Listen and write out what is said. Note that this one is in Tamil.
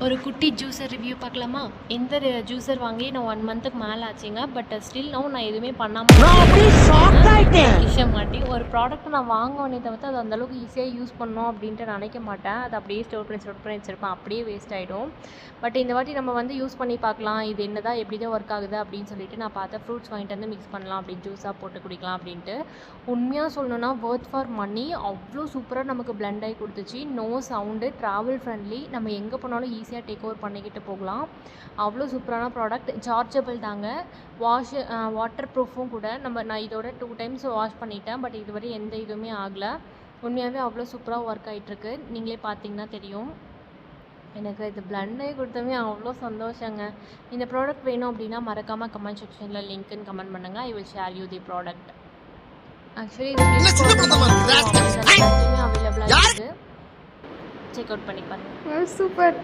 ஒரு குட்டி ஜூஸர் ரிவ்யூ பார்க்கலாமா? இந்த ஜூஸர் வாங்கி நான் 1 மந்த்துக்கு மேலே ஆச்சுங்க. பட் ஸ்டில் நான் எதுவுமே பண்ணாமல் மாட்டி ஒரு ப்ராடக்ட் நான் வாங்குவேனே தவிர்த்து அது அந்தளவுக்கு ஈஸியாக யூஸ் பண்ணணும் அப்படின்ட்டு நினைக்க மாட்டேன். அது அப்படியே ஸ்டோர் பண்ணி வச்சுருப்பேன், அப்படியே வேஸ்ட் ஆகிடும். பட் இந்த வாட்டி நம்ம யூஸ் பண்ணி பார்க்கலாம், இது என்ன தான் எப்படி தான் ஒர்க் ஆகுது அப்படின்னு சொல்லிட்டு நான் பார்த்தேன். ஃப்ரூட்ஸ் வாங்கிட்டு வந்து மிக்ஸ் பண்ணலாம், அப்படி ஜூஸாக போட்டு குடிக்கலாம் அப்படின்ட்டு. உண்மையாக சொல்லணுன்னா ஒர்த் ஃபார் மணி. அவ்வளோ சூப்பராக நமக்கு பிளெண்ட் ஆகி கொடுத்துச்சு. நோ சவுண்டு, ட்ராவல் ஃப்ரெண்ட்லி, நம்ம எங்கே போனாலும் ஈஸியாக டேக் ஓவர் பண்ணிக்கிட்டு போகலாம். அவ்வளோ சூப்பரான ப்ராடக்ட். சார்ஜபிள் தாங்க, வாட்டர் ப்ரூஃபும் கூட. நான் இதோட 2 டைம்ஸ் வாஷ் பண்ணிட்டேன், பட் இதுவரை எந்த இதுவுமே ஆகலை. உண்மையாகவே அவ்வளோ சூப்பராக ஒர்க் ஆகிட்டுருக்கு. நீங்களே பார்த்தீங்கன்னா தெரியும். எனக்கு இது பிளெண்ட் ஆகி கொடுத்தமே அவ்வளோ சந்தோஷங்க. இந்த ப்ராடக்ட் வேணும் அப்படின்னா மறக்காமல் கமெண்ட் செக்ஷனில் லிங்க்குன்னு கமெண்ட் பண்ணுங்கள். I will share you the product. Actually இது அவைலபிளாக இருக்குது, செக் அவுட் பண்ணி பாருங்கள். சூப்பர்.